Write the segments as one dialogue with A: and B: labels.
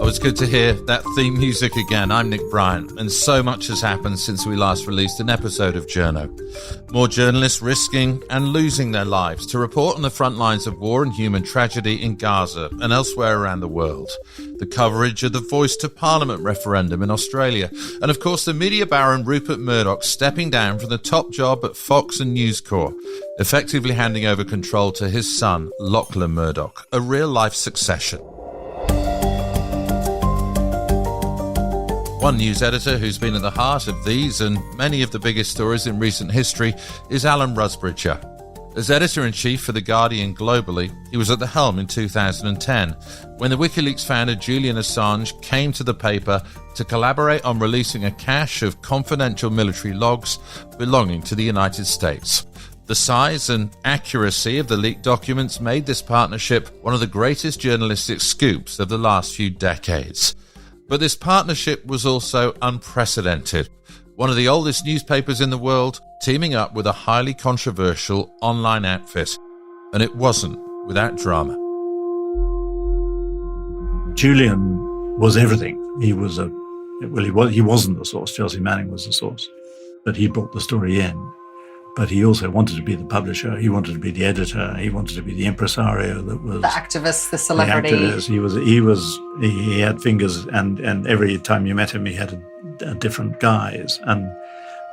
A: it's good to hear that theme music again. I'm Nick Bryant, and so much has happened since we last released an episode of Journo. More journalists risking and losing their lives to report on the front lines of war and human tragedy in Gaza and elsewhere around the world. The coverage of the Voice to Parliament referendum in Australia. And of course, the media baron Rupert Murdoch stepping down from the top job at Fox and News Corp, effectively handing over control to his son, Lachlan Murdoch, a real-life succession. One news editor who's been at the heart of these and many of the biggest stories in recent history is Alan Rusbridger. As editor-in-chief for The Guardian globally, he was at the helm in 2010 when the Wikileaks founder Julian Assange came to the paper to collaborate on releasing a cache of confidential military logs belonging to the United States. The size and accuracy of the leaked documents made this partnership one of the greatest journalistic scoops of the last few decades. But this partnership was also unprecedented. One of the oldest newspapers in the world teaming up with a highly controversial online outfit. And it wasn't without drama.
B: Julian was everything. He wasn't the source. Chelsea Manning was the source. But he brought the story in. But he also wanted to be the publisher. He wanted to be the editor. He wanted to be the impresario that was
C: the activist, the celebrity.
B: The activist. He had fingers, and every time you met him, he had a different guise. And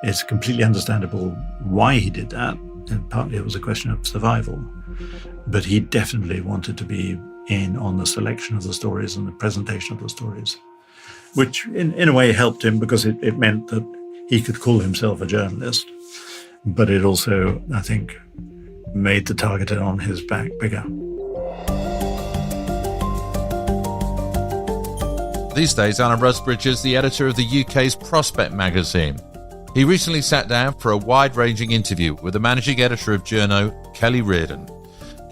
B: it's completely understandable why he did that. And partly it was a question of survival. But he definitely wanted to be in on the selection of the stories and the presentation of the stories, which in a way helped him because it meant that he could call himself a journalist. But it also, I think, made the target on his back bigger.
A: These days, Alan Rusbridger is the editor of the UK's Prospect magazine. He recently sat down for a wide-ranging interview with the managing editor of Journo, Kelly Reardon.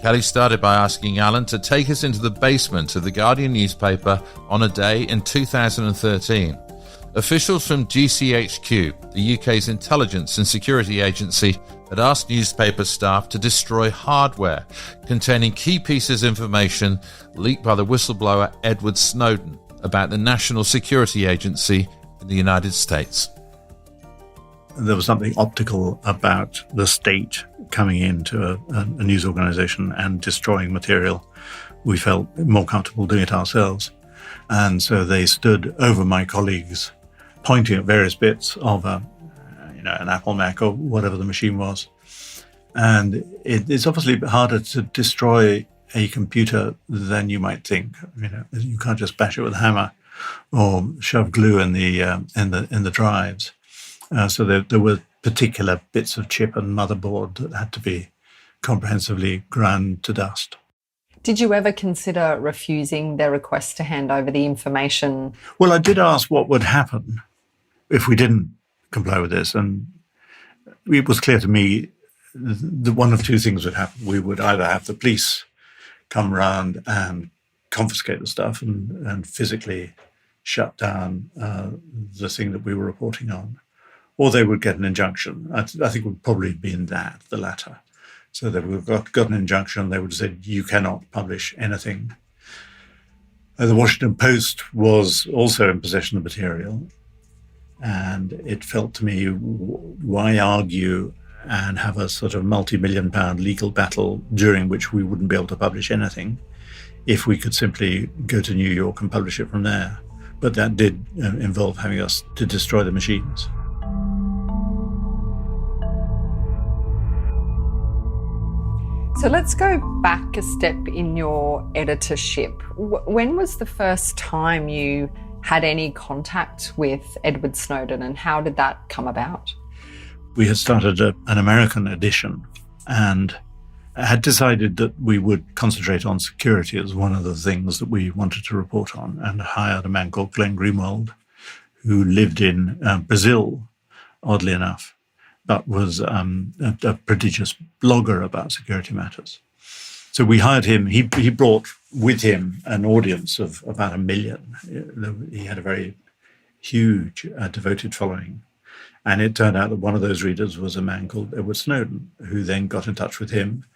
A: Kelly started by asking Alan to take us into the basement of the Guardian newspaper on a day in 2013. Officials from GCHQ, the UK's intelligence and security agency, had asked newspaper staff to destroy hardware containing key pieces of information leaked by the whistleblower Edward Snowden about the National Security Agency in the United States.
B: There was something optical about the state coming into a news organisation and destroying material. We felt more comfortable doing it ourselves. And so they stood over my colleagues, pointing at various bits of an Apple Mac or whatever the machine was. And it's obviously harder to destroy a computer than you might think. You can't just bash it with a hammer or shove glue in the drives. So there were particular bits of chip and motherboard that had to be comprehensively ground to dust.
C: Did you ever consider refusing their request to hand over the information?
B: Well, I did ask what would happen if we didn't comply with this. And it was clear to me that one of two things would happen. We would either have the police come round and confiscate the stuff and physically shut down the thing that we were reporting on, or they would get an injunction. I think it would probably be in the latter. So they would have got an injunction. They would have said, you cannot publish anything. The Washington Post was also in possession of material. And it felt to me, why argue and have a sort of multi-million-pound legal battle during which we wouldn't be able to publish anything if we could simply go to New York and publish it from there. But that did involve having us to destroy the machines.
C: So let's go back a step in your editorship. When was the first time you had any contact with Edward Snowden, and how did that come about?
B: We had started an American edition and had decided that we would concentrate on security as one of the things that we wanted to report on, and hired a man called Glenn Greenwald, who lived in Brazil, oddly enough, but was a prodigious blogger about security matters. So we hired him. He brought with him an audience of about 1 million. He had a very huge, devoted following. And it turned out that one of those readers was a man called Edward Snowden, who then got in touch with him.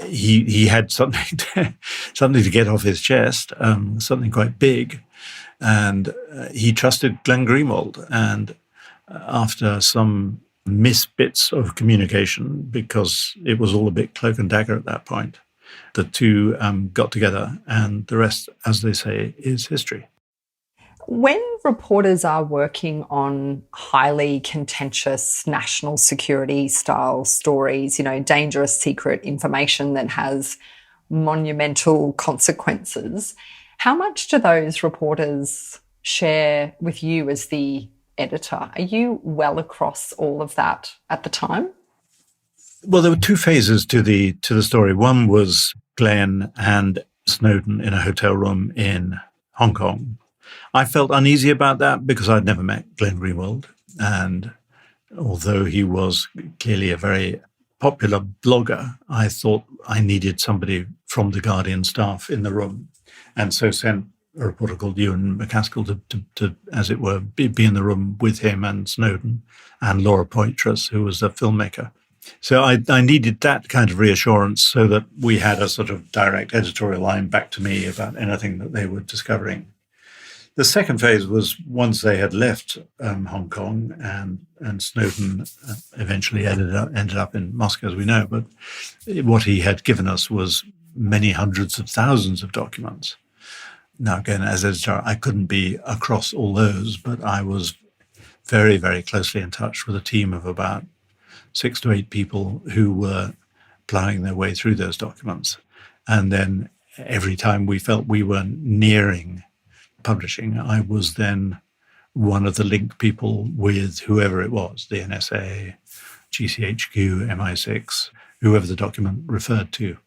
B: He had something to get off his chest, something quite big. And he trusted Glenn Greenwald. And after some missed bits of communication, because it was all a bit cloak and dagger at that point, the two got together, and the rest, as they say, is history.
C: When reporters are working on highly contentious national security style stories, dangerous secret information that has monumental consequences, how much do those reporters share with you as the editor? Are you well across all of that at the time?
B: Well, there were two phases to the story. One was Glenn and Snowden in a hotel room in Hong Kong. I felt uneasy about that because I'd never met Glenn Greenwald. And although he was clearly a very popular blogger, I thought I needed somebody from the Guardian staff in the room. And so sent a reporter called Ewan McCaskill to as it were, be in the room with him and Snowden and Laura Poitras, who was a filmmaker. So I needed that kind of reassurance so that we had a sort of direct editorial line back to me about anything that they were discovering. The second phase was once they had left Hong Kong, and Snowden eventually ended up in Moscow, as we know. But what he had given us was many hundreds of thousands of documents. Now, again, as editor, I couldn't be across all those, but I was very, very closely in touch with a team of about 6 to 8 people who were plowing their way through those documents. And then every time we felt we were nearing publishing, I was then one of the link people with whoever it was, the NSA, GCHQ, MI6, whoever the document referred to.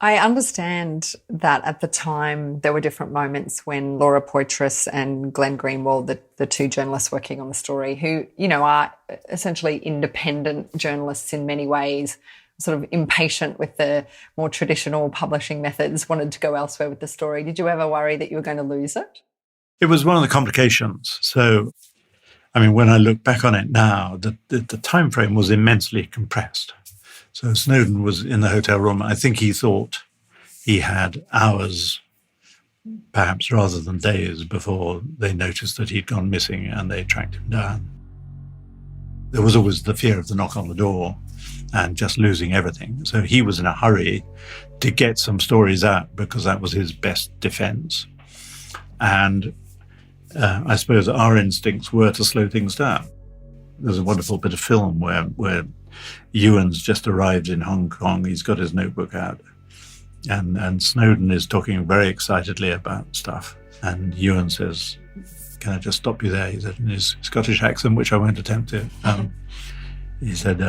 C: I understand that at the time there were different moments when Laura Poitras and Glenn Greenwald, the two journalists working on the story, who, are essentially independent journalists in many ways, sort of impatient with the more traditional publishing methods, wanted to go elsewhere with the story. Did you ever worry that you were going to lose it?
B: It was one of the complications. So, when I look back on it now, the time frame was immensely compressed. So Snowden was in the hotel room. I think he thought he had hours, perhaps rather than days, before they noticed that he'd gone missing and they tracked him down. There was always the fear of the knock on the door and just losing everything. So he was in a hurry to get some stories out because that was his best defense. And I suppose our instincts were to slow things down. There's a wonderful bit of film where Ewan's just arrived in Hong Kong. He's got his notebook out. And Snowden is talking very excitedly about stuff. And Ewan says, "Can I just stop you there?" He said in his Scottish accent, which I won't attempt to. He said,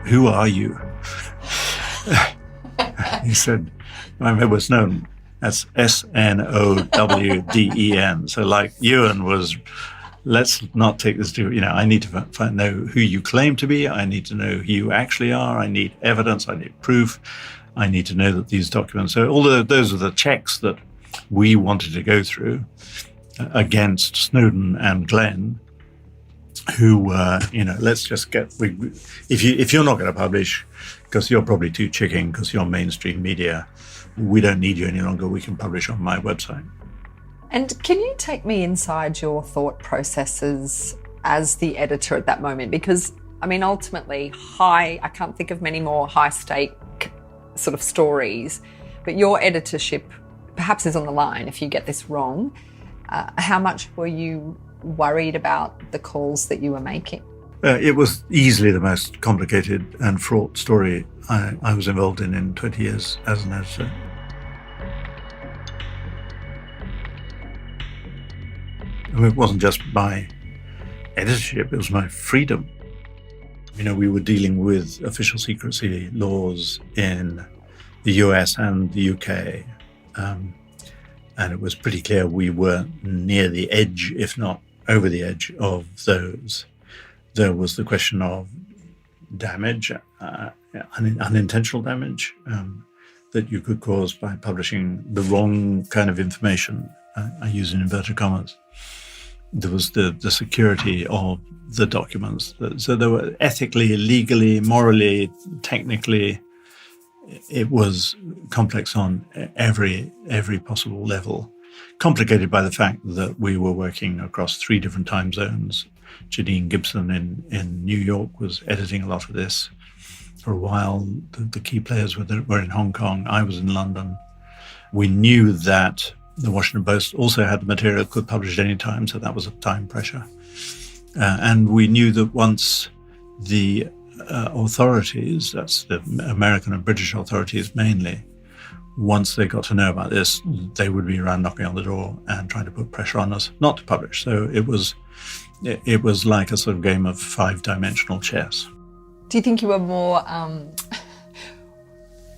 B: "Who are you?" He said, "I'm Edward Snowden." That's Snowden. So like Ewan was, let's not take this to, I need to know who you claim to be. I need to know who you actually are. I need evidence. I need proof. I need to know that these documents. So all those are the checks that we wanted to go through against Snowden and Glenn, who were, let's just get, if you're not going to publish, because you're probably too chicken, because you're mainstream media, we don't need you any longer. We can publish on my website.
C: And can you take me inside your thought processes as the editor at that moment? Because, ultimately, I can't think of many more high-stake sort of stories, but your editorship perhaps is on the line if you get this wrong. How much were you worried about the calls that you were making?
B: It was easily the most complicated and fraught story I was involved in 20 years as an editor. It wasn't just my editorship, it was my freedom. We were dealing with official secrecy laws in the US and the UK. And it was pretty clear we were near the edge, if not over the edge of those. There was the question of damage, unintentional damage that you could cause by publishing the wrong kind of information. I use in inverted commas. There was the security of the documents. So there were ethically, legally, morally, technically, it was complex on every possible level. complicated by the fact that we were working across 3 different time zones. Janine Gibson in New York was editing a lot of this. For a while, the key players were in Hong Kong. I was in London. We knew that the Washington Post also had the material, could publish at any time, so that was a time pressure. And we knew that once the authorities, that's the American and British authorities mainly, once they got to know about this, they would be around knocking on the door and trying to put pressure on us not to publish. So it was like a sort of game of 5-dimensional chess.
C: Do you think you were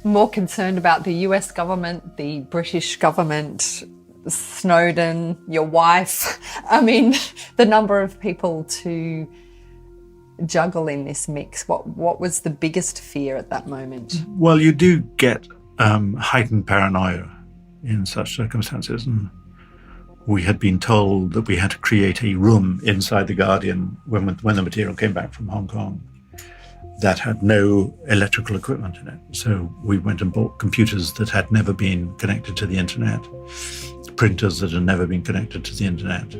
C: more concerned about the US government, the British government, Snowden, your wife? I mean, the number of people to juggle in this mix. What was the biggest fear at that moment?
B: Well, you do get heightened paranoia in such circumstances. And we had been told that we had to create a room inside The Guardian when the material came back from Hong Kong that had no electrical equipment in it. So we went and bought computers that had never been connected to the internet, printers that had never been connected to the internet.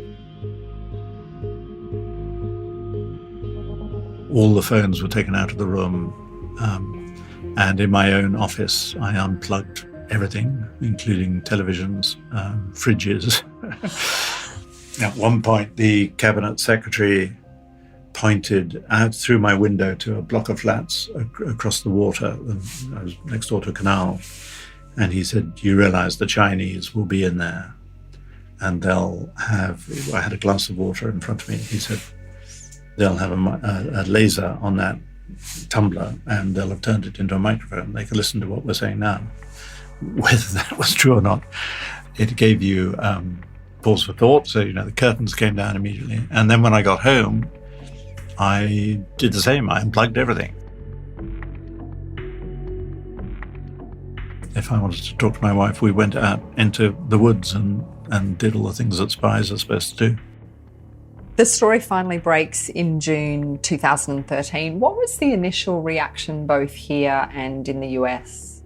B: All the phones were taken out of the room. And in my own office, I unplugged everything, including televisions, fridges. At one point, the cabinet secretary pointed out through my window to a block of flats across the water. I was next door to a canal. And he said, "You realize the Chinese will be in there and they'll have," I had a glass of water in front of me. He said, "They'll have a laser on that tumbler and they'll have turned it into a microphone. They can listen to what we're saying now." Whether that was true or not, it gave you pause for thought. So, the curtains came down immediately. And then when I got home, I did the same. I unplugged everything. If I wanted to talk to my wife, we went out into the woods and did all the things that spies are supposed to do.
C: The story finally breaks in June 2013. What was the initial reaction both here and in the US?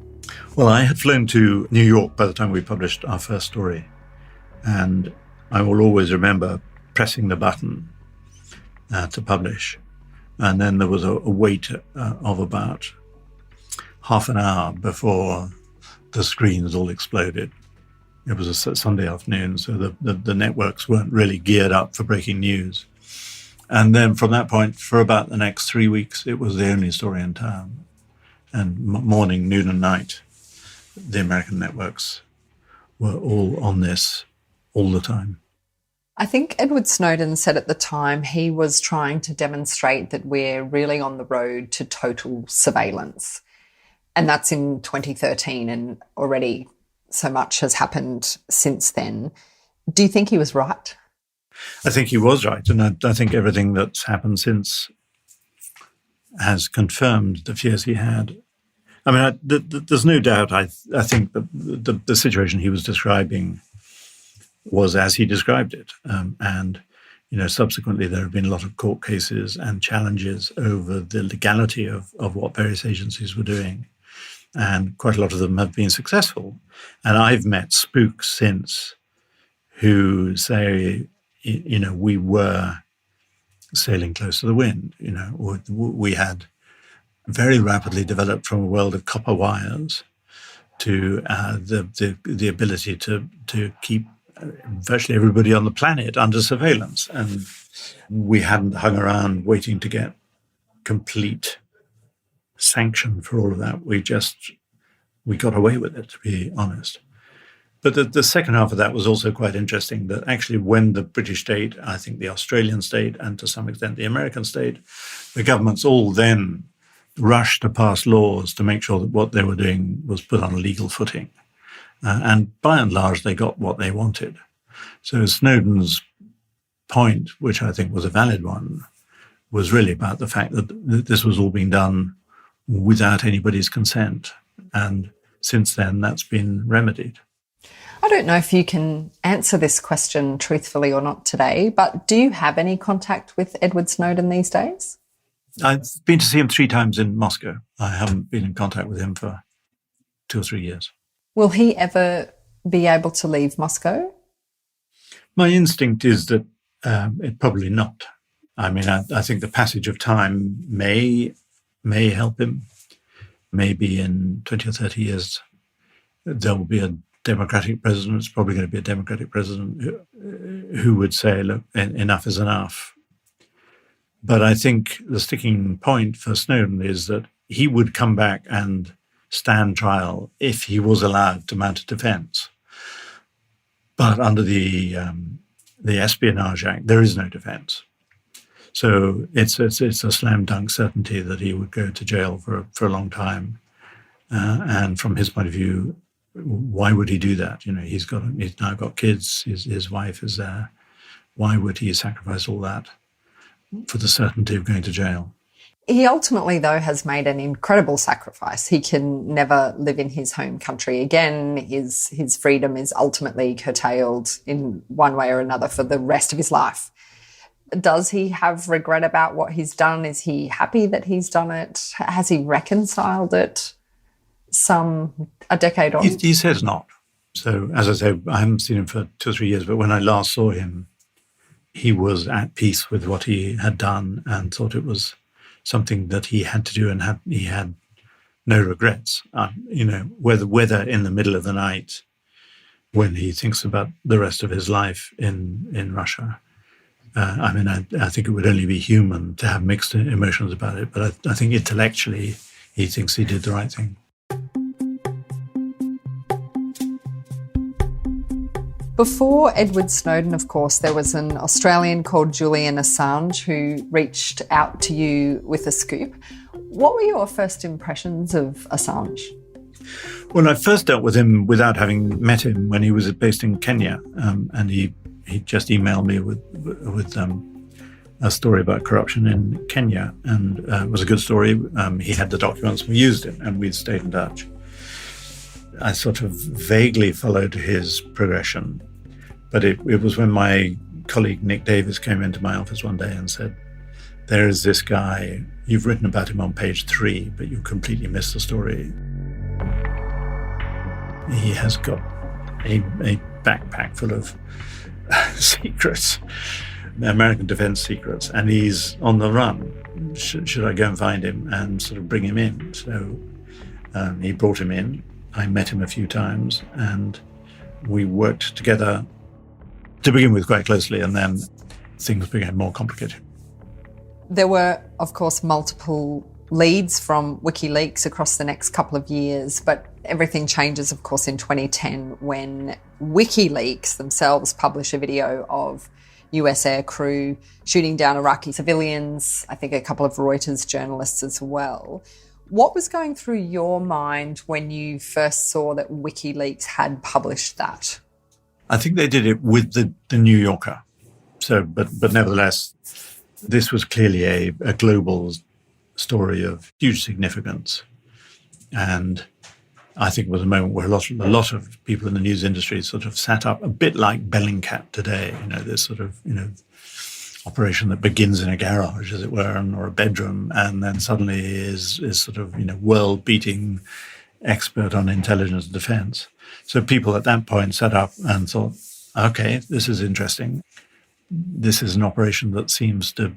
B: Well, I had flown to New York by the time we published our first story. And I will always remember pressing the button to publish. And then there was a wait of about half an hour before the screens all exploded. It was a Sunday afternoon, so the networks weren't really geared up for breaking news. And then from that point, for about the next 3 weeks, it was the only story in town. And morning, noon and night, the American networks were all on this all the time.
C: I think Edward Snowden said at the time he was trying to demonstrate that we're really on the road to total surveillance. And that's in 2013, and already so much has happened since then. Do you think he was right?
B: I think he was right. And I think everything that's happened since has confirmed the fears he had. I mean, there's no doubt. I think that the situation he was describing was as he described it. And subsequently there have been a lot of court cases and challenges over the legality of what various agencies were doing. And quite a lot of them have been successful. And I've met spooks since who say, we were sailing close to the wind. We had very rapidly developed from a world of copper wires to the ability to keep virtually everybody on the planet under surveillance. And we hadn't hung around waiting to get complete sanction for all of that. We got away with it, to be honest. But the second half of that was also quite interesting, that actually when the British state, I think the Australian state, and to some extent the American state, the governments all then rushed to pass laws to make sure that what they were doing was put on a legal footing. And by and large, they got what they wanted. So Snowden's point, which I think was a valid one, was really about the fact that this was all being done without anybody's consent. And since then, that's been remedied.
C: I don't know if you can answer this question truthfully or not today, but do you have any contact with Edward Snowden these days?
B: I've been to see him 3 times in Moscow. I haven't been in contact with him for 2 or 3 years.
C: Will he ever be able to leave Moscow?
B: My instinct is that it probably not. I mean, I think the passage of time may help him. Maybe in 20 or 30 years, there will be a Democratic president. It's probably going to be a Democratic president who would say, look, enough is enough. But I think the sticking point for Snowden is that he would come back and stand trial if he was allowed to mount a defense. But under the Espionage Act, there is no defense. So it's a slam dunk certainty that he would go to jail for a long time. And from his point of view, why would he do that? You know, he's now got kids. His wife is there. Why would he sacrifice all that for the certainty of going to jail?
C: He ultimately, though, has made an incredible sacrifice. He can never live in his home country again. His freedom is ultimately curtailed in one way or another for the rest of his life. Does he have regret about what he's done? Is he happy that he's done it? Has he reconciled it a decade on?
B: He says not. So, as I say, I haven't seen him for 2 or 3 years, but when I last saw him, he was at peace with what he had done and thought it was something that he had to do, and he had no regrets. You know, whether in the middle of the night, when he thinks about the rest of his life in Russia, I mean, I think it would only be human to have mixed emotions about it. But I think intellectually, he thinks he did the right thing.
C: Before Edward Snowden, of course, there was an Australian called Julian Assange who reached out to you with a scoop. What were your first impressions of Assange?
B: Well, I first dealt with him without having met him when he was based in Kenya, and he just emailed me with a story about corruption in Kenya, and it was a good story. He had the documents, we used it, and we'd stayed in touch. I sort of vaguely followed his progression, but it was when my colleague Nick Davis came into my office one day and said, there is this guy, you've written about him on page 3, but you completely missed the story. He has got a backpack full of secrets, American defense secrets, and he's on the run. Should I go and find him and sort of bring him in? So he brought him in. I met him a few times, and we worked together to begin with quite closely, and then things became more complicated.
C: There were, of course, multiple leads from Wikileaks across the next couple of years, but everything changes, of course, in 2010 when Wikileaks themselves publish a video of US air crew shooting down Iraqi civilians, I think a couple of Reuters journalists as well. What was going through your mind when you first saw that WikiLeaks had published that?
B: I think they did it with the New Yorker. So, but nevertheless, this was clearly a global story of huge significance. And I think it was a moment where a lot of people in the news industry sort of sat up, a bit like Bellingcat today, you know, this sort of, you know, operation that begins in a garage, as it were, or a bedroom, and then suddenly is sort of, you know, world-beating expert on intelligence and defense. So people at that point sat up and thought, okay, this is interesting. This is an operation that seems to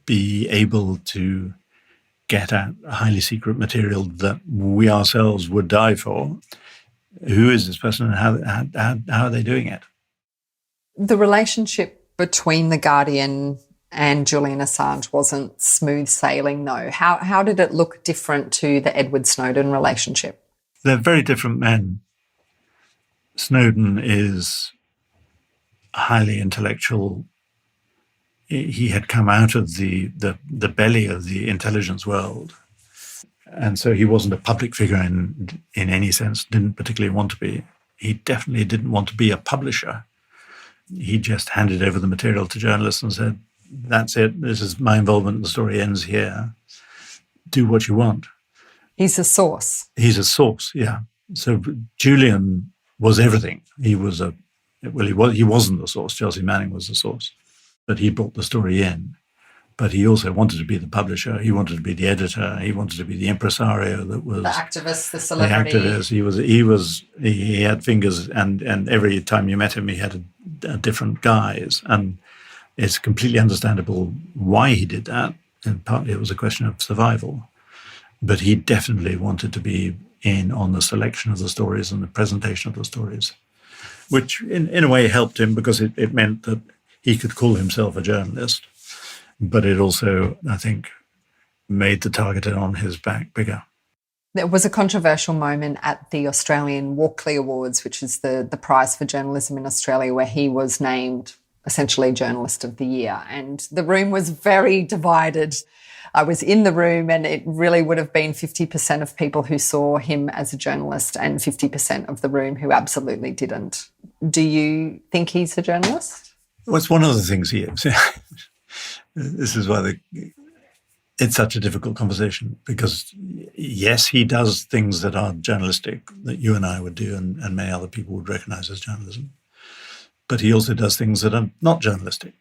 B: be able to get at highly secret material that we ourselves would die for. Who is this person and how are they doing it?
C: The relationship between The Guardian and Julian Assange wasn't smooth sailing, though. How did it look different to the Edward Snowden relationship?
B: They're very different men. Snowden is highly intellectual. He had come out of the belly of the intelligence world. And so he wasn't a public figure in any sense, didn't particularly want to be. He definitely didn't want to be a publisher. He just handed over the material to journalists and said, that's it, this is my involvement, the story ends here. Do what you want.
C: He's a source.
B: He's a source, yeah. So Julian was everything. He wasn't the source, Chelsea Manning was the source, but he brought the story in. But he also wanted to be the publisher. He wanted to be the editor. He wanted to be the impresario that was
C: the activist, the celebrity.
B: The activist. He had fingers, and every time you met him, he had a different guise. And it's completely understandable why he did that. And partly it was a question of survival. But he definitely wanted to be in on the selection of the stories and the presentation of the stories, which in a way helped him because it meant that he could call himself a journalist. But it also, I think, made the target on his back bigger.
C: There was a controversial moment at the Australian Walkley Awards, which is the prize for journalism in Australia, where he was named essentially Journalist of the Year. And the room was very divided. I was in the room, and it really would have been 50% of people who saw him as a journalist and 50% of the room who absolutely didn't. Do you think he's a journalist?
B: Well, it's one of the things he is. This is why it's such a difficult conversation, because yes, he does things that are journalistic that you and I would do and many other people would recognize as journalism. But he also does things that are not journalistic.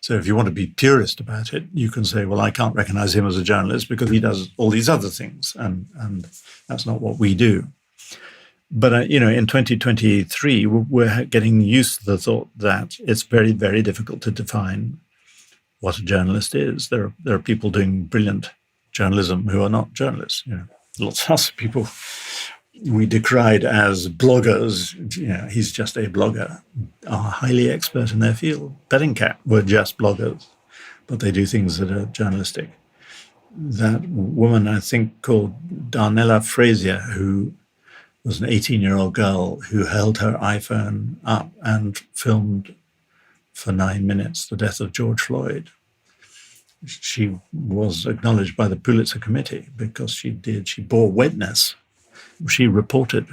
B: So if you want to be purist about it, you can say, well, I can't recognize him as a journalist because he does all these other things, and that's not what we do. But, in 2023, we're getting used to the thought that it's very, very difficult to define what a journalist is. There are people doing brilliant journalism who are not journalists. Lots of people we decried as bloggers. He's just a blogger, are highly expert in their field. Bellingcat were just bloggers, but they do things that are journalistic. That woman, I think, called Darnella Frazier, who was an 18-year-old girl who held her iPhone up and filmed for 9 minutes the death of George Floyd. She was acknowledged by the Pulitzer Committee because she bore witness. She reported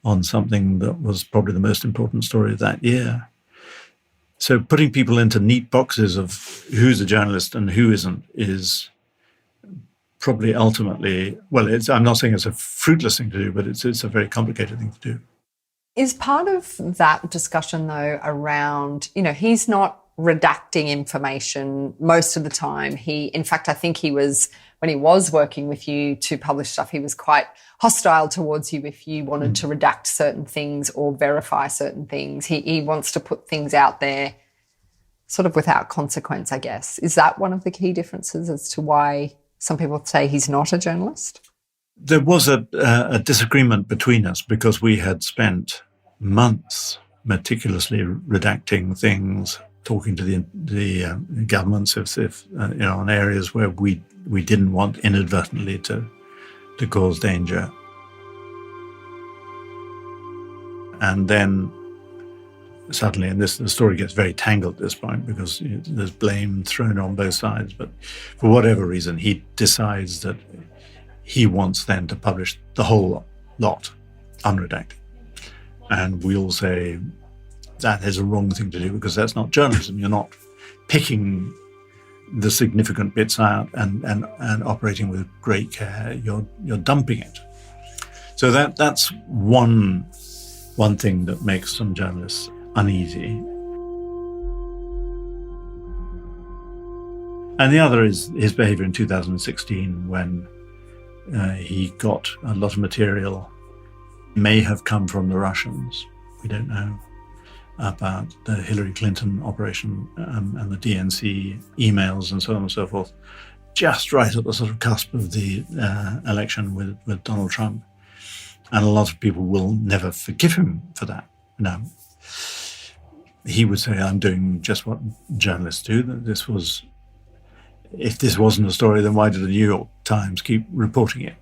B: on something that was probably the most important story of that year. So putting people into neat boxes of who's a journalist and who isn't is probably ultimately, I'm not saying it's a fruitless thing to do, but it's a very complicated thing to do.
C: Is part of that discussion, though, around, he's not redacting information most of the time. In fact, I think when he was working with you to publish stuff, he was quite hostile towards you if you wanted to redact certain things or verify certain things. He wants to put things out there sort of without consequence, I guess. Is that one of the key differences as to why some people say he's not a journalist?
B: There was a disagreement between us because we had spent months meticulously redacting things, talking to the governments if on areas where we didn't want inadvertently to cause danger. And then suddenly, and the story gets very tangled at this point because there's blame thrown on both sides, but for whatever reason, he decides that he wants then to publish the whole lot, unredacted. And we all say that is a wrong thing to do because that's not journalism. You're not picking the significant bits out and operating with great care. You're dumping it. So that's one thing that makes some journalists uneasy. And the other is his behavior in 2016 when he got a lot of material, may have come from the Russians, we don't know, about the Hillary Clinton operation and the DNC emails and so on and so forth, just right at the sort of cusp of the election with Donald Trump. And a lot of people will never forgive him for that. No. He would say, I'm doing just what journalists do. If this wasn't a story, then why did the New York Times keep reporting it?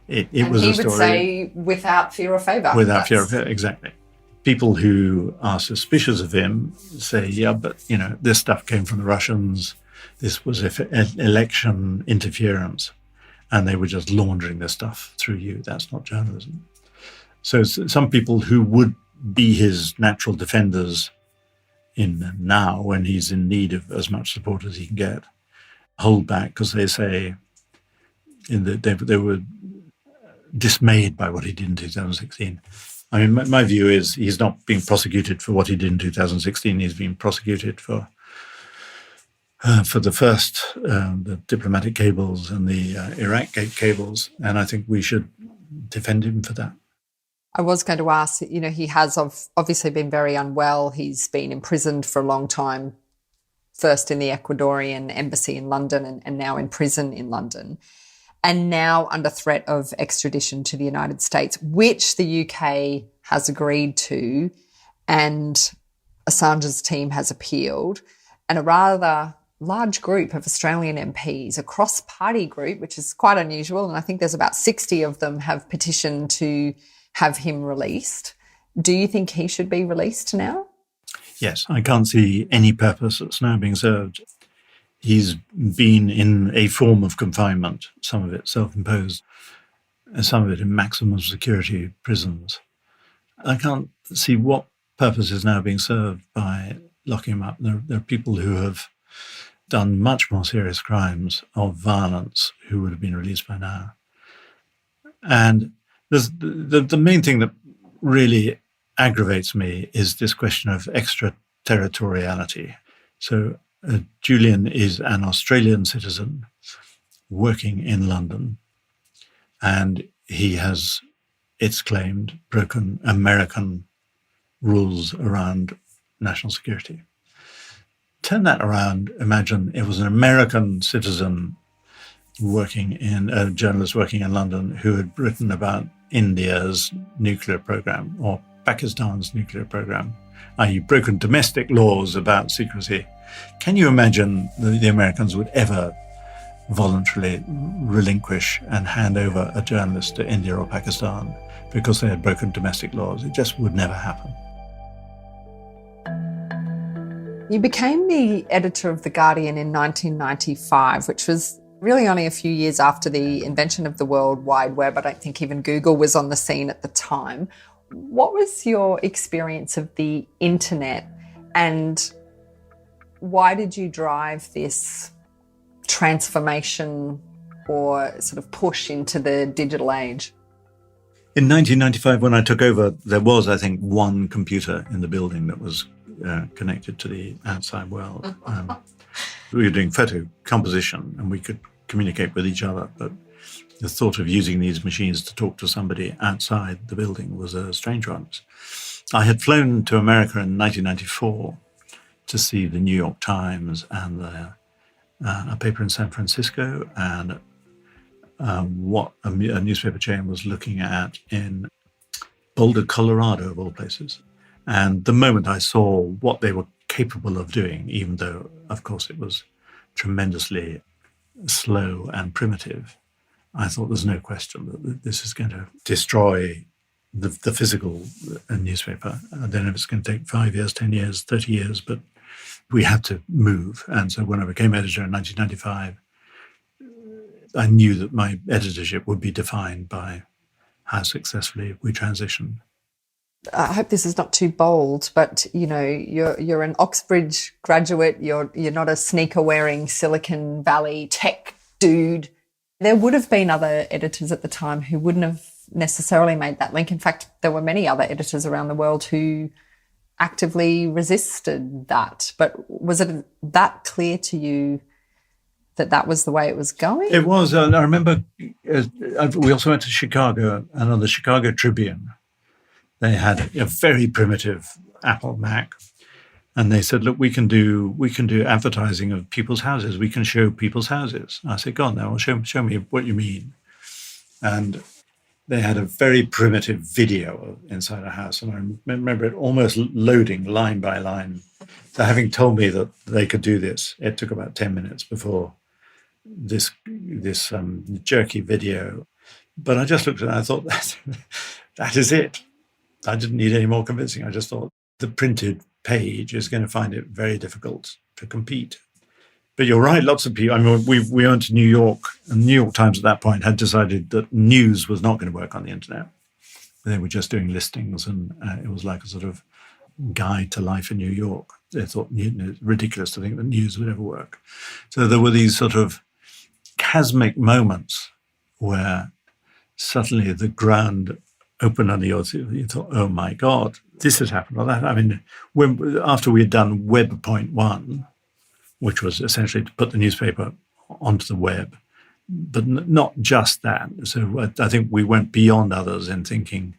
B: It was a story. He would say,
C: without fear or favour.
B: Without fear or favour, exactly. People who are suspicious of him say, yeah, but, this stuff came from the Russians. This was election interference. And they were just laundering this stuff through you. That's not journalism. So some people who would be his natural defenders in now, when he's in need of as much support as he can get, hold back because they say they were dismayed by what he did in 2016. I mean, my view is he's not being prosecuted for what he did in 2016. He's being prosecuted for for the first, the diplomatic cables and the Iraq gate cables, and I think we should defend him for that.
C: I was going to ask, he has obviously been very unwell. He's been imprisoned for a long time, first in the Ecuadorian embassy in London and now in prison in London, and now under threat of extradition to the United States, which the UK has agreed to, and Assange's team has appealed. And a rather large group of Australian MPs, a cross-party group, which is quite unusual, and I think there's about 60 of them, have petitioned to have him released. Do you think he should be released now?
B: Yes, I can't see any purpose that's now being served. He's been in a form of confinement, some of it self-imposed, and some of it in maximum security prisons. I can't see what purpose is now being served by locking him up. There are people who have done much more serious crimes of violence who would have been released by now. And there's the main thing that really aggravates me is this question of extraterritoriality. So Julian is an Australian citizen working in London, and he has, it's claimed, broken American rules around national security. Turn that around. Imagine it was an American citizen a journalist working in London who had written about India's nuclear program or Pakistan's nuclear program, i.e. broken domestic laws about secrecy. Can you imagine the Americans would ever voluntarily relinquish and hand over a journalist to India or Pakistan because they had broken domestic laws? It just would never happen.
C: You became the editor of The Guardian in 1995, which was really only a few years after the invention of the World Wide Web. I don't think even Google was on the scene at the time. What was your experience of the internet, and why did you drive this transformation or sort of push into the digital age?
B: In 1995, when I took over, there was, I think, one computer in the building that was connected to the outside world. We were doing photo composition and we could communicate with each other, but the thought of using these machines to talk to somebody outside the building was a strange one. I had flown to America in 1994 to see the New York Times and a paper in San Francisco, and what a newspaper chain was looking at in Boulder, Colorado, of all places. And the moment I saw what they were capable of doing, even though, of course, it was tremendously slow and primitive, I thought there's no question that this is going to destroy the physical newspaper. I don't know if it's going to take 5 years, 10 years, 30 years, but we had to move. And so when I became editor in 1995, I knew that my editorship would be defined by how successfully we transitioned.
C: I hope this is not too bold, but you're an Oxbridge graduate. You're not a sneaker-wearing Silicon Valley tech dude. There would have been other editors at the time who wouldn't have necessarily made that link. In fact, there were many other editors around the world who actively resisted that. But was it that clear to you that was the way it was going?
B: It was. I remember we also went to Chicago, and on the Chicago Tribune, they had a very primitive Apple Mac, and they said, "Look, we can do advertising of people's houses. We can show people's houses." I said, "Go on now, show me what you mean." And they had a very primitive video inside a house, and I remember it almost loading line by line. So having told me that they could do this, it took about 10 minutes before this jerky video. But I just looked at it and I thought, that is it. I didn't need any more convincing. I just thought the printed page is going to find it very difficult to compete. But you're right, lots of people, I mean, we went to New York, and the New York Times at that point had decided that news was not going to work on the internet. They were just doing listings, and it was like a sort of guide to life in New York. They thought it's ridiculous to think that news would ever work. So there were these sort of chasmic moments where suddenly the ground opened under your feet. You thought, oh my God, this has happened or that. I mean, after we had done Web.1, which was essentially to put the newspaper onto the web. But not just that. So I think we went beyond others in thinking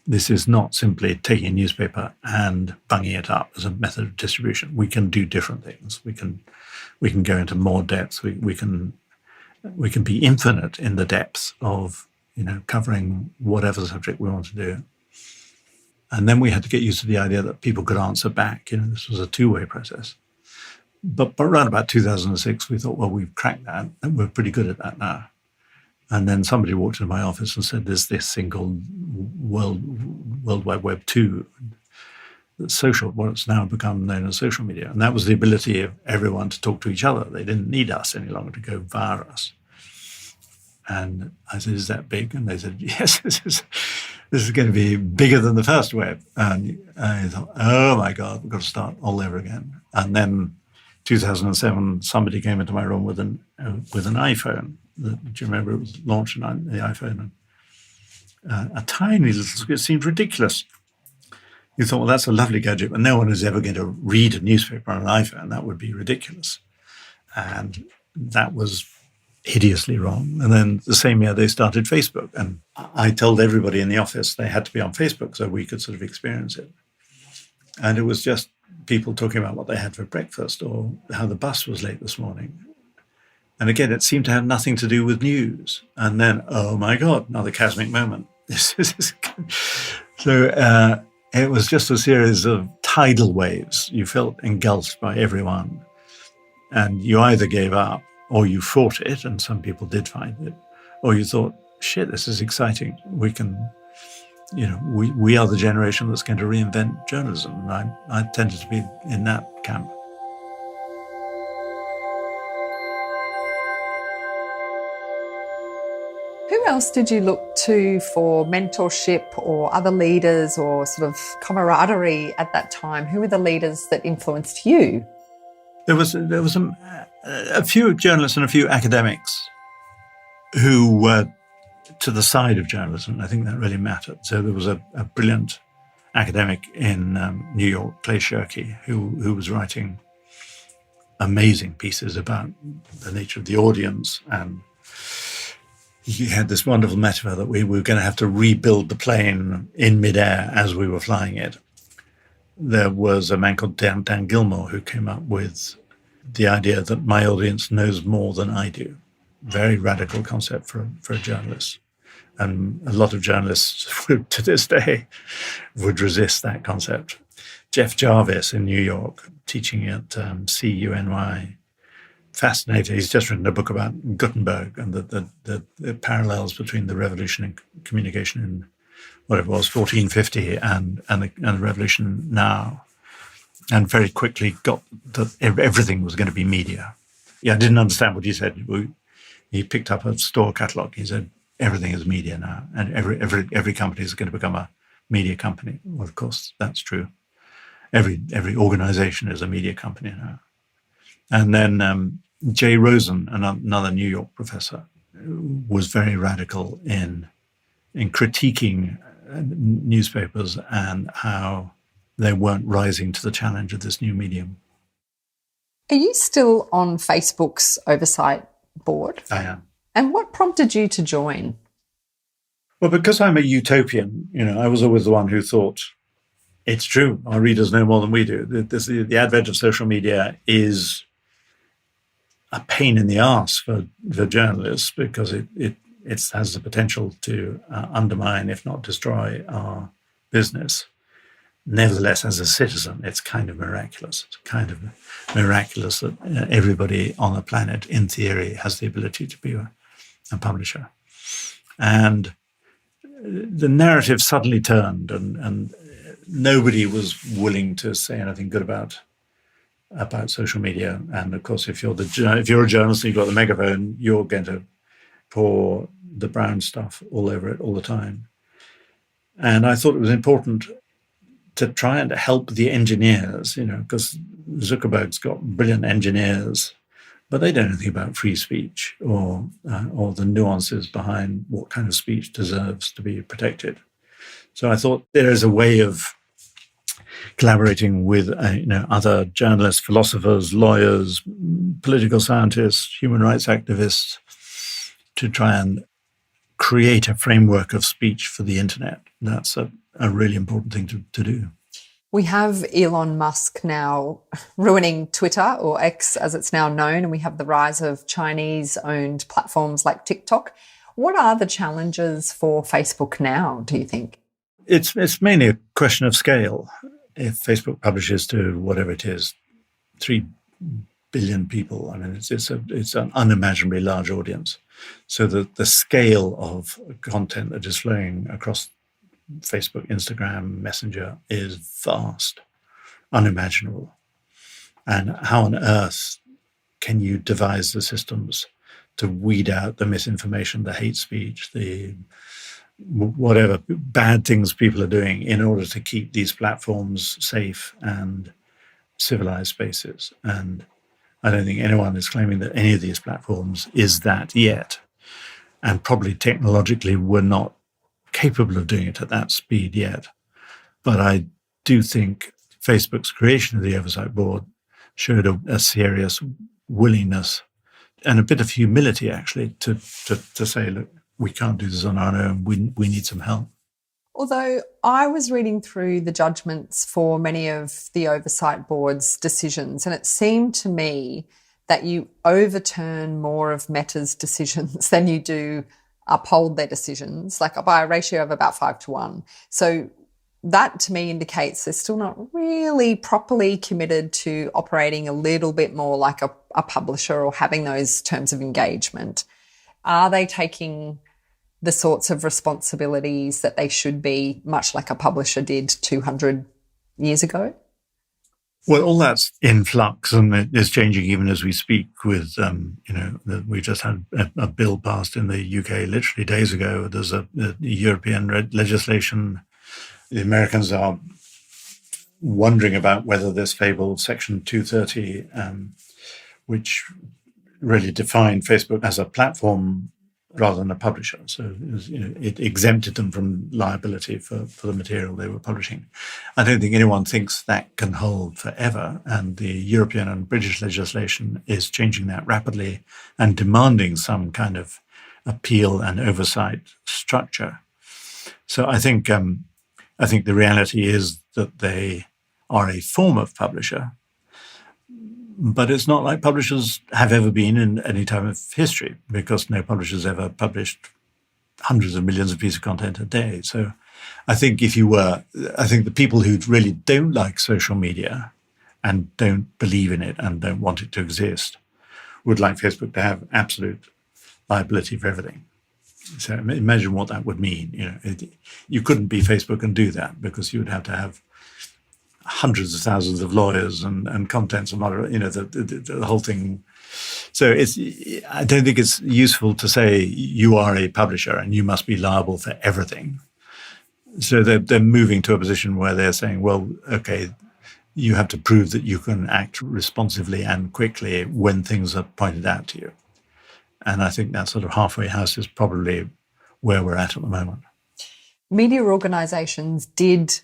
B: this is not simply taking a newspaper and bunging it up as a method of distribution. We can do different things. We can go into more depth. We can be infinite in the depth of covering whatever subject we want to do. And then we had to get used to the idea that people could answer back. This was a two-way process. But around about 2006, we thought, well, we've cracked that, and we're pretty good at that now. And then somebody walked into my office and said, there's this thing called World Wide Web 2, social, what's now become known as social media. And that was the ability of everyone to talk to each other. They didn't need us any longer to go via us. And I said, is that big? And they said, yes, this is going to be bigger than the first web. And I thought, oh my God, we've got to start all over again. And then 2007, somebody came into my room with an iPhone. Do you remember it was launched on the iPhone? And a tiny little, it seemed ridiculous. You thought, well, that's a lovely gadget, but no one is ever going to read a newspaper on an iPhone. That would be ridiculous. And that was hideously wrong. And then the same year they started Facebook. And I told everybody in the office they had to be on Facebook so we could sort of experience it. And it was just people talking about what they had for breakfast or how the bus was late this morning. And again, it seemed to have nothing to do with news. And then, oh my God, another cosmic moment. So it was just a series of tidal waves. You felt engulfed by everyone. And you either gave up or you fought it, and some people did fight it, or you thought, shit, this is exciting. We can, we are the generation that's going to reinvent journalism. And I tended to be in that camp.
C: Who else did you look to for mentorship or other leaders or sort of camaraderie at that time? Who were the leaders that influenced you?
B: There was a few journalists and a few academics who were to the side of journalism. I think that really mattered. So there was a brilliant academic in New York, Clay Shirky, who was writing amazing pieces about the nature of the audience. And he had this wonderful metaphor that we were going to have to rebuild the plane in midair as we were flying it. There was a man called Dan Gilmore who came up with the idea that my audience knows more than I do. Very radical concept for a journalist. And a lot of journalists to this day would resist that concept. Jeff Jarvis in New York, teaching at CUNY, fascinating. He's just written a book about Gutenberg and the parallels between the revolution in communication in whatever it was, 1450 and the revolution now. And very quickly got that everything was going to be media. Yeah, I didn't understand what he said. He picked up a store catalog. He said, everything is media now. And every company is going to become a media company. Well, of course, that's true. Every organization is a media company now. And then Jay Rosen, another New York professor, was very radical in critiquing newspapers and how they weren't rising to the challenge of this new medium.
C: Are you still on Facebook's oversight board?
B: I am.
C: And what prompted you to join?
B: Well, because I'm a utopian, I was always the one who thought, it's true, our readers know more than we do. The advent of social media is a pain in the arse for journalists because it has the potential to undermine, if not destroy, our business. Nevertheless, as a citizen, it's kind of miraculous. It's kind of miraculous that everybody on the planet, in theory, has the ability to be a publisher. And the narrative suddenly turned, and nobody was willing to say anything good about social media. And of course, if you're a journalist and you've got the megaphone, you're going to pour the brown stuff all over it all the time. And I thought it was important to try and help the engineers, because Zuckerberg's got brilliant engineers, but they don't know anything about free speech or the nuances behind what kind of speech deserves to be protected. So I thought there is a way of collaborating with other journalists, philosophers, lawyers, political scientists, human rights activists to try and create a framework of speech for the internet. That's a really important thing to do.
C: We have Elon Musk now ruining Twitter, or X as it's now known, and we have the rise of Chinese-owned platforms like TikTok. What are the challenges for Facebook now, do you think?
B: It's mainly a question of scale. If Facebook publishes to whatever it is, 3 billion people, I mean, it's an unimaginably large audience. So the scale of content that is flowing across Facebook, Instagram, Messenger is vast, unimaginable. And how on earth can you devise the systems to weed out the misinformation, the hate speech, the whatever bad things people are doing in order to keep these platforms safe and civilized spaces? And I don't think anyone is claiming that any of these platforms is that yet. And probably technologically we're not capable of doing it at that speed yet. But I do think Facebook's creation of the Oversight Board showed a serious willingness and a bit of humility, actually, to say, look, we can't do this on our own. We need some help.
C: Although I was reading through the judgments for many of the Oversight Board's decisions, and it seemed to me that you overturn more of Meta's decisions than you do uphold their decisions, like by a ratio of about 5-1. So that to me indicates they're still not really properly committed to operating a little bit more like a publisher or having those terms of engagement. Are they taking the sorts of responsibilities that they should be, much like a publisher did 200 years ago?
B: Well, all that's in flux and it is changing even as we speak with, we just had a bill passed in the UK literally days ago. There's a European legislation. The Americans are wondering about whether this fabled Section 230, which really defined Facebook as a platform rather than a publisher. So it exempted them from liability for the material they were publishing. I don't think anyone thinks that can hold forever. And the European and British legislation is changing that rapidly and demanding some kind of appeal and oversight structure. So I think the reality is that they are a form of publisher, but it's not like publishers have ever been in any time of history, because no publisher's ever published hundreds of millions of pieces of content a day. So I think the people who really don't like social media and don't believe in it and don't want it to exist would like Facebook to have absolute liability for everything. So imagine what that would mean. You couldn't be Facebook and do that, because you would have to have hundreds of thousands of lawyers and contents and the whole thing. So I don't think it's useful to say you are a publisher and you must be liable for everything. So they're moving to a position where they're saying, well, okay, you have to prove that you can act responsively and quickly when things are pointed out to you. And I think that sort of halfway house is probably where we're at the moment.
C: Media organisations did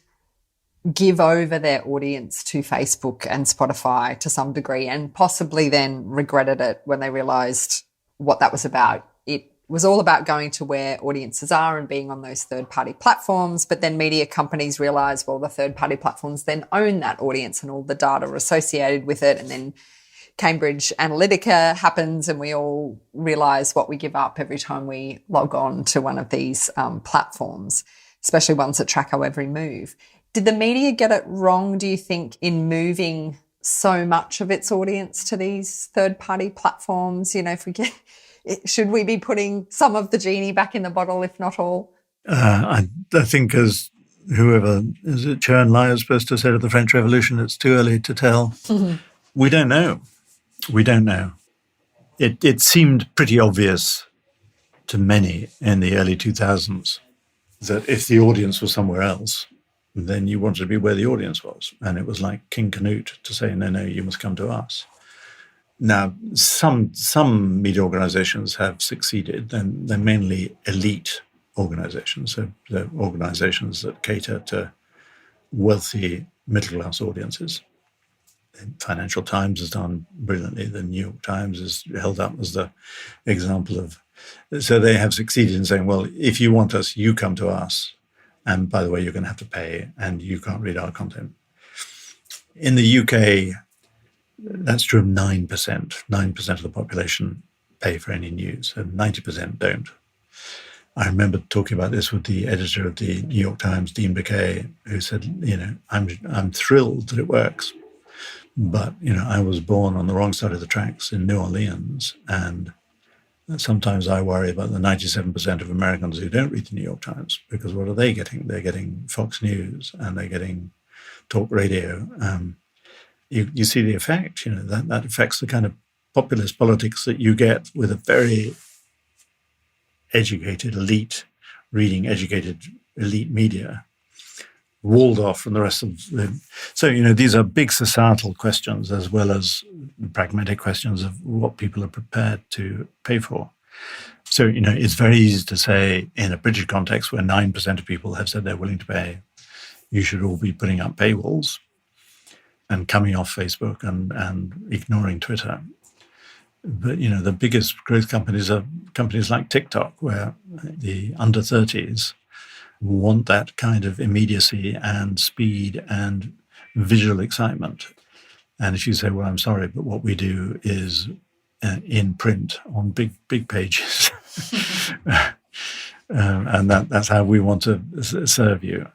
C: give over their audience to Facebook and Spotify to some degree, and possibly then regretted it when they realised what that was about. It was all about going to where audiences are and being on those third-party platforms, but then media companies realised, well, the third-party platforms then own that audience and all the data associated with it, and then Cambridge Analytica happens and we all realise what we give up every time we log on to one of these platforms, especially ones that track our every move. Did the media get it wrong, do you think, in moving so much of its audience to these third-party platforms? Should we be putting some of the genie back in the bottle, if not all?
B: I think, as whoever, is it Chern Lai is supposed to say to the French Revolution, it's too early to tell. Mm-hmm. We don't know. It seemed pretty obvious to many in the early 2000s that if the audience was somewhere else, then you wanted to be where the audience was. And it was like King Canute to say, no, you must come to us. Now, some media organizations have succeeded, and they're mainly elite organizations. So they're organizations that cater to wealthy middle-class audiences. The Financial Times has done brilliantly. The New York Times is held up as the example of... So they have succeeded in saying, well, if you want us, you come to us. And by the way, you're going to have to pay, and you can't read our content. In the UK, that's true of 9%. 9% of the population pay for any news, and 90% don't. I remember talking about this with the editor of the New York Times, Dean Baquet, who said, I'm thrilled that it works. But, I was born on the wrong side of the tracks in New Orleans, and sometimes I worry about the 97% of Americans who don't read the New York Times, because what are they getting? They're getting Fox News and they're getting talk radio. You see the effect, that affects the kind of populist politics that you get with a very educated elite, reading educated elite media, walled off from the rest of them. So, these are big societal questions as well as pragmatic questions of what people are prepared to pay for. So, it's very easy to say in a British context where 9% of people have said they're willing to pay, you should all be putting up paywalls and coming off Facebook and ignoring Twitter. But, the biggest growth companies are companies like TikTok, where the under 30s want that kind of immediacy and speed and visual excitement. And if you say, well, I'm sorry, but what we do is in print on big pages, and that's how we want to serve you,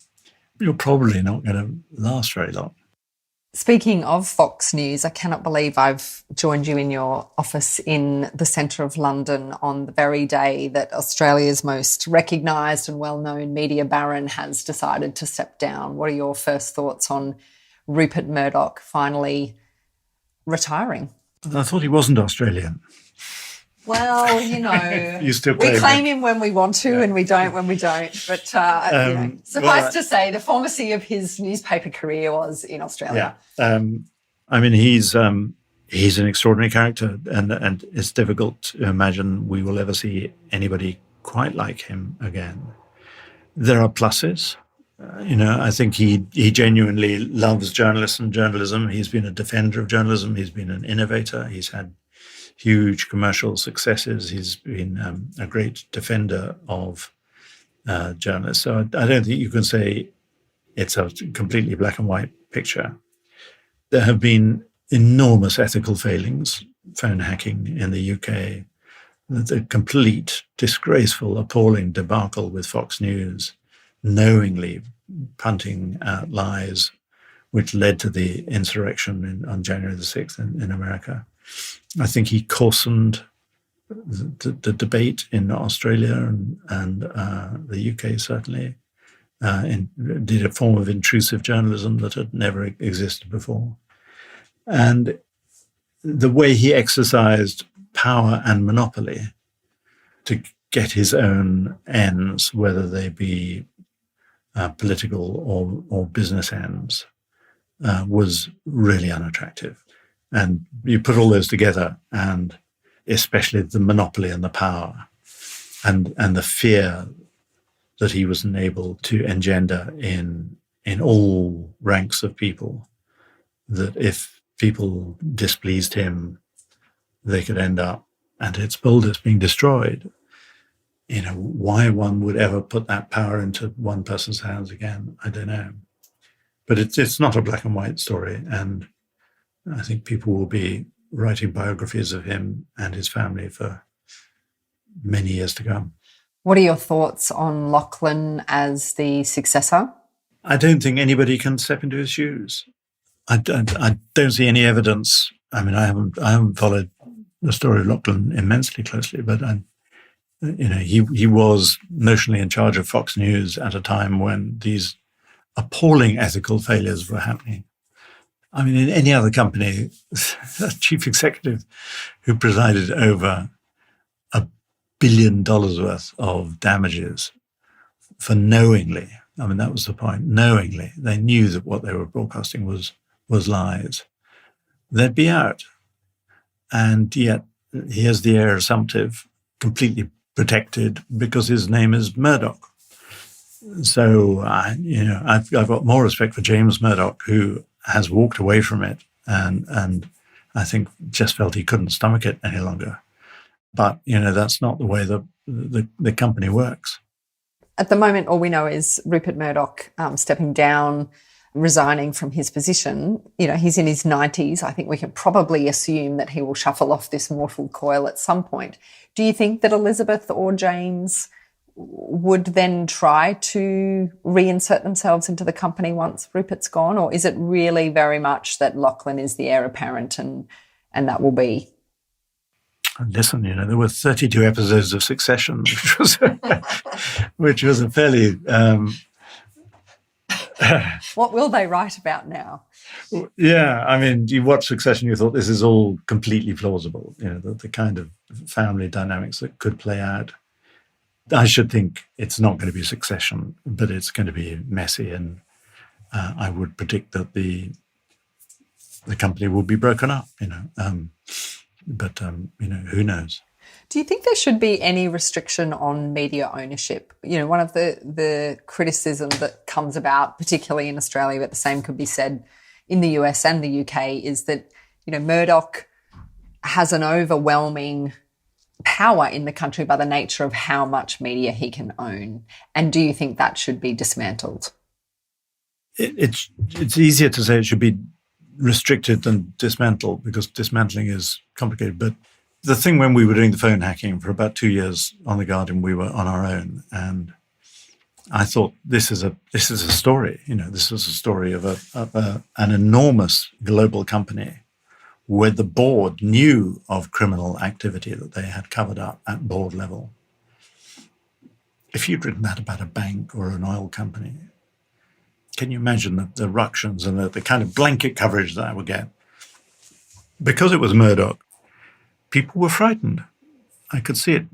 B: you're probably not going to last very long.
C: Speaking of Fox News, I cannot believe I've joined you in your office in the centre of London on the very day that Australia's most recognised and well-known media baron has decided to step down. What are your first thoughts on Rupert Murdoch finally retiring?
B: I thought he wasn't Australian.
C: Well,
B: You still
C: we claim him when we want to, and we don't when we don't. But suffice to say, the formacy of his newspaper career was in Australia.
B: Yeah, he's an extraordinary character, and it's difficult to imagine we will ever see anybody quite like him again. There are pluses. I think he genuinely loves journalists and journalism. He's been a defender of journalism. He's been an innovator. He's had huge commercial successes. He's been a great defender of journalists. So I don't think you can say it's a completely black and white picture. There have been enormous ethical failings, phone hacking in the UK, the complete, disgraceful, appalling debacle with Fox News, knowingly punting out lies, which led to the insurrection on January the 6th in America. I think he coarsened the debate in Australia and the UK, certainly, did a form of intrusive journalism that had never existed before. And the way he exercised power and monopoly to get his own ends, whether they be political or business ends, was really unattractive. And you put all those together, and especially the monopoly and the power and the fear that he was enabled to engender in all ranks of people, that if people displeased him, they could end up at its boldest being destroyed. Why one would ever put that power into one person's hands again, I don't know. But it's not a black and white story, and I think people will be writing biographies of him and his family for many years to come.
C: What are your thoughts on Lachlan as the successor?
B: I don't think anybody can step into his shoes. I don't see any evidence. I haven't followed the story of Lachlan immensely closely, but he was notionally in charge of Fox News at a time when these appalling ethical failures were happening. In any other company, a chief executive who presided over $1 billion worth of damages for knowingly, that was the point, knowingly, they knew that what they were broadcasting was lies, they'd be out. And yet he has the heir assumptive, completely protected because his name is Murdoch. So, I've got more respect for James Murdoch, who has walked away from it and I think just felt he couldn't stomach it any longer. But, that's not the way the company works.
C: At the moment, all we know is Rupert Murdoch stepping down, resigning from his position. He's in his 90s. I think we can probably assume that he will shuffle off this mortal coil at some point. Do you think that Elizabeth or James would then try to reinsert themselves into the company once Rupert's gone? Or is it really very much that Lachlan is the heir apparent and that will be?
B: Listen, there were 32 episodes of Succession, which was a fairly...
C: What will they write about now?
B: Yeah, I mean, you watch Succession, you thought this is all completely plausible, the kind of family dynamics that could play out. I should think it's not going to be Succession, but it's going to be messy, and I would predict that the company will be broken up, But, who knows?
C: Do you think there should be any restriction on media ownership? One of the criticism that comes about, particularly in Australia, but the same could be said in the US and the UK, is that, Murdoch has an overwhelming power in the country by the nature of how much media he can own. And do you think that should be dismantled?
B: It's easier to say it should be restricted than dismantled, because dismantling is complicated. But the thing, when we were doing the phone hacking for about 2 years on The Guardian, we were on our own, and I thought this is a story. This is a story of an enormous global company where the board knew of criminal activity that they had covered up at board level. If you'd written that about a bank or an oil company, can you imagine the ructions and the kind of blanket coverage that I would get? Because it was Murdoch, people were frightened. I could see it.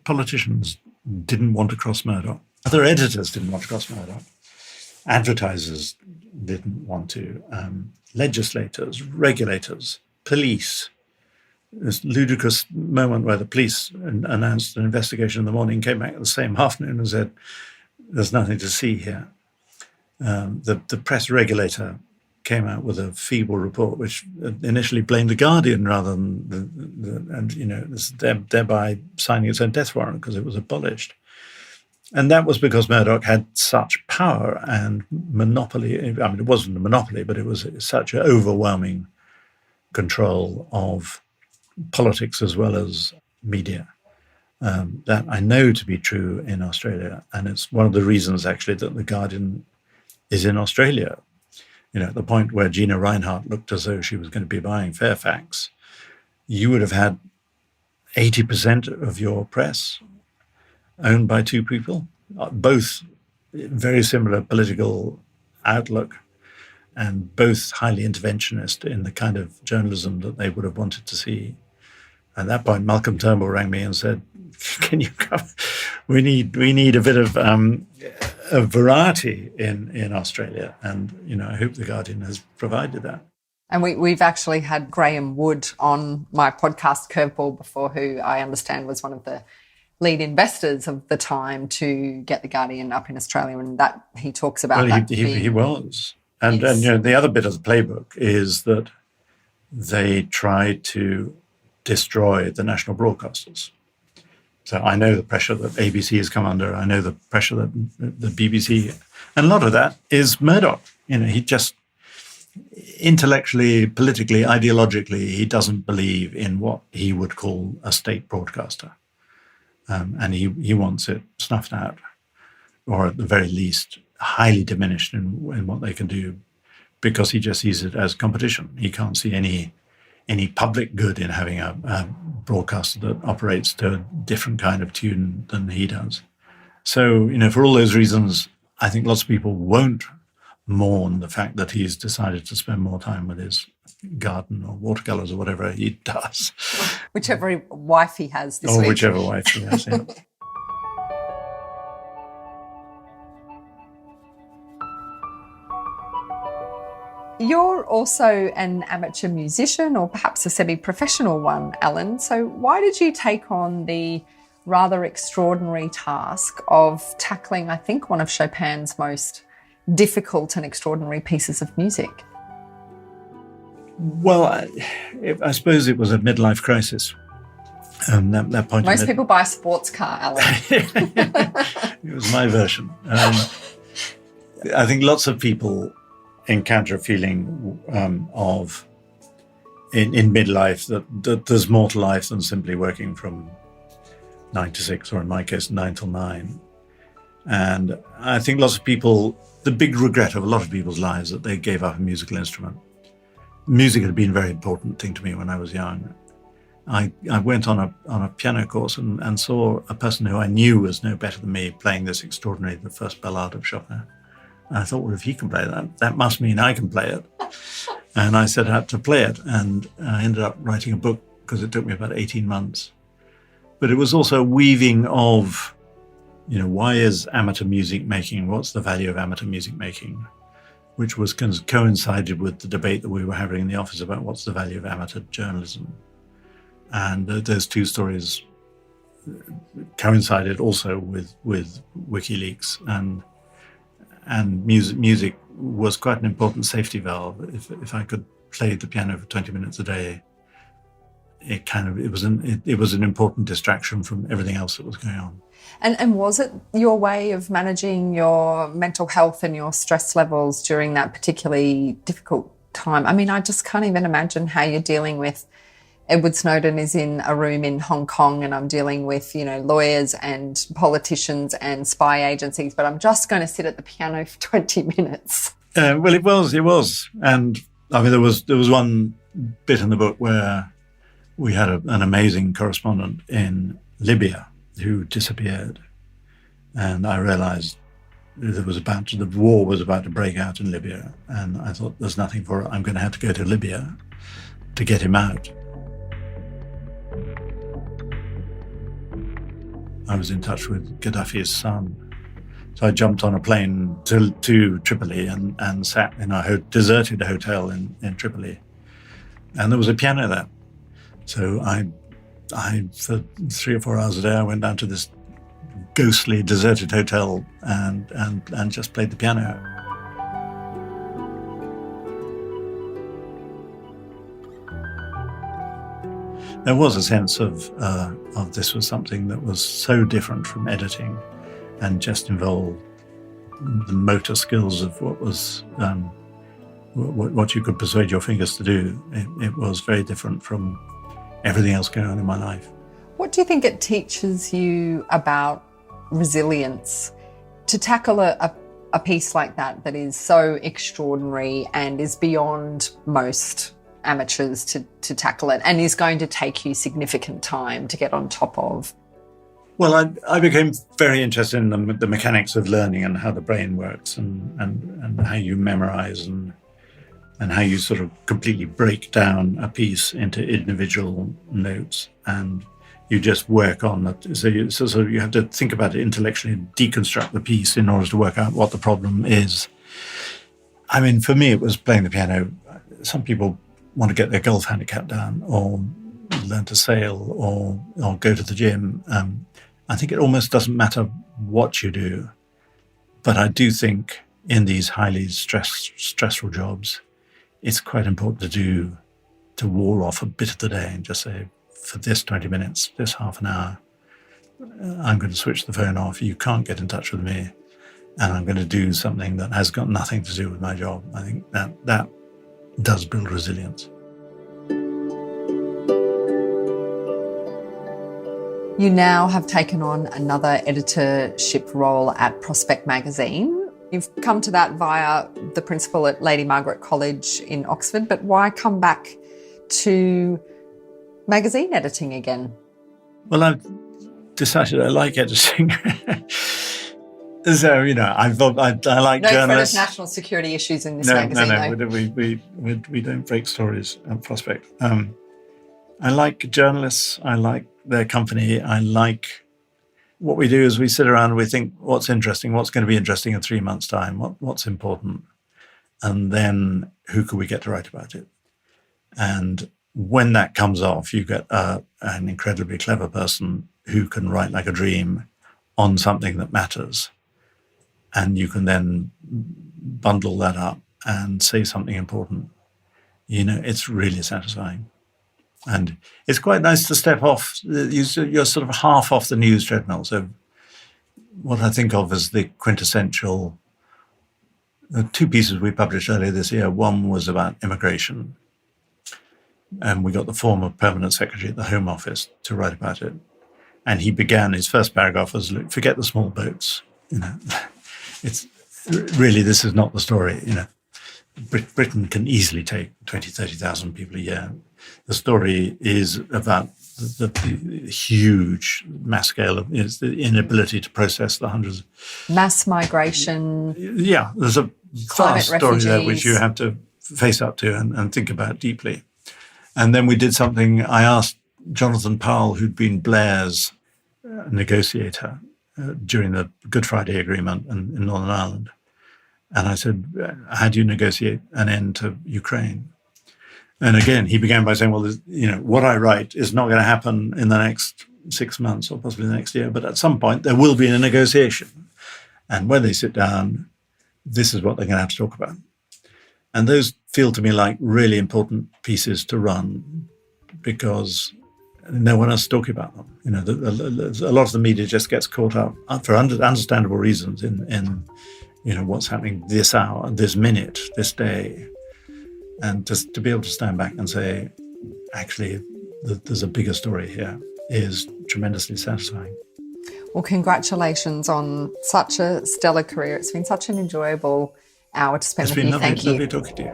B: Politicians didn't want to cross Murdoch. Other editors didn't want to cross Murdoch. Advertisers didn't want to. Legislators, regulators, police. This ludicrous moment where the police announced an investigation in the morning, came back the same afternoon and said, "There's nothing to see here." The press regulator came out with a feeble report, which initially blamed the Guardian rather than thereby signing its own death warrant because it was abolished. And that was because Murdoch had such power and monopoly. I mean, it wasn't a monopoly, but it was such an overwhelming control of politics as well as media. That I know to be true in Australia. And it's one of the reasons, actually, that The Guardian is in Australia. At the point where Gina Rinehart looked as though she was going to be buying Fairfax, you would have had 80% of your press owned by two people, both very similar political outlook and both highly interventionist in the kind of journalism that they would have wanted to see. At that point, Malcolm Turnbull rang me and said, "Can you come? We need a bit of a variety in Australia." And I hope The Guardian has provided that.
C: And we've actually had Graham Wood on my podcast Curveball before, who I understand was one of the lead investors of the time to get The Guardian up in Australia, and that he talks about that.
B: He was. And the other bit of the playbook is that they tried to destroy the national broadcasters. So I know the pressure that ABC has come under. I know the pressure that the BBC, and a lot of that is Murdoch. He just intellectually, politically, ideologically, he doesn't believe in what he would call a state broadcaster. And he wants it snuffed out, or at the very least, highly diminished in what they can do, because he just sees it as competition. He can't see any public good in having a broadcaster that operates to a different kind of tune than he does. So, for all those reasons, I think lots of people won't mourn the fact that he's decided to spend more time with his garden or watercolors or whatever he does.
C: Whichever wife he has this week.
B: Or whichever wife he has, yeah.
C: You're also an amateur musician, or perhaps a semi-professional one, Alan. So why did you take on the rather extraordinary task of tackling, I think, one of Chopin's most difficult and extraordinary pieces of music?
B: Well, I suppose it was a midlife crisis. That point.
C: Most people buy a sports car, Alan.
B: It was my version. I think lots of people encounter a feeling of in midlife that there's more to life than simply working from 9 to 6, or in my case, 9 till 9. And I think lots of people, the big regret of a lot of people's lives, that they gave up a musical instrument. Music had been a very important thing to me when I was young. I went on a piano course and saw a person who I knew was no better than me playing this extraordinary, the first ballade of Chopin. And I thought, well, if he can play that, that must mean I can play it. And I set out to play it, and I ended up writing a book because it took me about 18 months. But it was also a weaving of, why is amateur music making? What's the value of amateur music making? Which was coincided with the debate that we were having in the office about what's the value of amateur journalism. And those two stories coincided also with WikiLeaks, and music was quite an important safety valve. If I could play the piano for 20 minutes a day, it was an important distraction from everything else that was going on.
C: And was it your way of managing your mental health and your stress levels during that particularly difficult time? I mean, I just can't even imagine how you're dealing with Edward Snowden is in a room in Hong Kong, and I'm dealing with, lawyers and politicians and spy agencies, but I'm just going to sit at the piano for 20 minutes.
B: Well, it was. And I mean, there was one bit in the book where we had an amazing correspondent in Libya who disappeared. And I realized the war was about to break out in Libya. And I thought, there's nothing for it. I'm going to have to go to Libya to get him out. I was in touch with Gaddafi's son. So I jumped on a plane to Tripoli and sat in a deserted hotel in Tripoli. And there was a piano there. So I for 3 or 4 hours a day, I went down to this ghostly deserted hotel and just played the piano. There was a sense of this was something that was so different from editing and just involved the motor skills of what was what you could persuade your fingers to do. It was very different from everything else going on in my life.
C: What do you think it teaches you about resilience to tackle a piece like that is so extraordinary and is beyond most amateurs to tackle it, and is going to take you significant time to get on top of?
B: Well, I became very interested in the mechanics of learning and how the brain works and how you memorize and how you sort of completely break down a piece into individual notes, and you just work on it. So you have to think about it intellectually and deconstruct the piece in order to work out what the problem is. I mean, for me, it was playing the piano. Some people want to get their golf handicap down or learn to sail or go to the gym. I think it almost doesn't matter what you do, but I do think in these highly stressful jobs, it's quite important to wall off a bit of the day and just say, for this 20 minutes, this half an hour, I'm going to switch the phone off. You can't get in touch with me, and I'm going to do something that has got nothing to do with my job. I think that does build resilience.
C: You now have taken on another editorship role at Prospect magazine. You've come to that via the principal at Lady Margaret College in Oxford, but why come back to magazine editing again?
B: Well, I've decided I like editing. So, I like
C: no
B: journalists.
C: No national security issues in this
B: No,
C: magazine.
B: we don't break stories at Prospect. I like journalists. I like their company. I like what we do is we sit around and we think, what's interesting? What's going to be interesting in 3 months' time? What's important? And then who could we get to write about it? And when that comes off, you get an incredibly clever person who can write like a dream on something that matters. And you can then bundle that up and say something important. It's really satisfying. And it's quite nice to step off. You're sort of half off the news treadmill. So what I think of as the quintessential, the two pieces we published earlier this year. One was about immigration. And we got the former permanent secretary at the Home Office to write about it. And he began, his first paragraph was, look, forget the small boats. It's really, this is not the story. Britain can easily take 20, 30,000 people a year. The story is about the huge mass scale of the inability to process the hundreds.
C: Mass migration.
B: Yeah, there's a vast story
C: refugees.
B: there which you have to face up to and think about deeply. And then we did something. I asked Jonathan Powell, who'd been Blair's negotiator during the Good Friday Agreement in Northern Ireland. And I said, how do you negotiate an end to Ukraine? And again, he began by saying, well, what I write is not going to happen in the next 6 months or possibly the next year, but at some point there will be a negotiation. And when they sit down, this is what they're going to have to talk about. And those feel to me like really important pieces to run because no one else is talking about them. A lot of the media just gets caught up for understandable reasons in what's happening this hour, this minute, this day. And just to be able to stand back and say, actually, there's a bigger story here is tremendously satisfying.
C: Well, congratulations on such a stellar career. It's been such an enjoyable hour to spend with you. Thank you.
B: Lovely talking to you.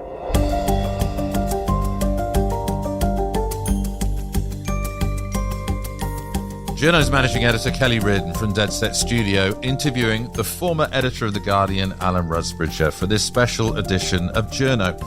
A: Journo's managing editor Kelly Reardon from Dead Set Studio interviewing the former editor of The Guardian, Alan Rusbridger, for this special edition of Journo.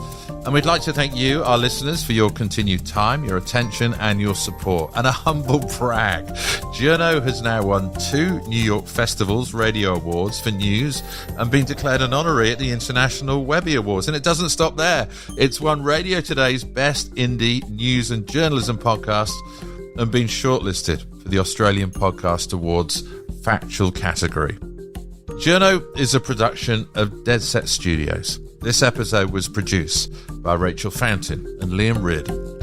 A: And we'd like to thank you, our listeners, for your continued time, your attention and your support. And a humble brag. Journo has now won 2 New York Festivals Radio Awards for news and been declared an honoree at the International Webby Awards. And it doesn't stop there. It's won Radio Today's Best Indie News and Journalism Podcast and been shortlisted for the Australian Podcast Awards Factual category. Journo is a production of Dead Set Studios. This episode was produced by Rachel Fountain and Liam Reardon.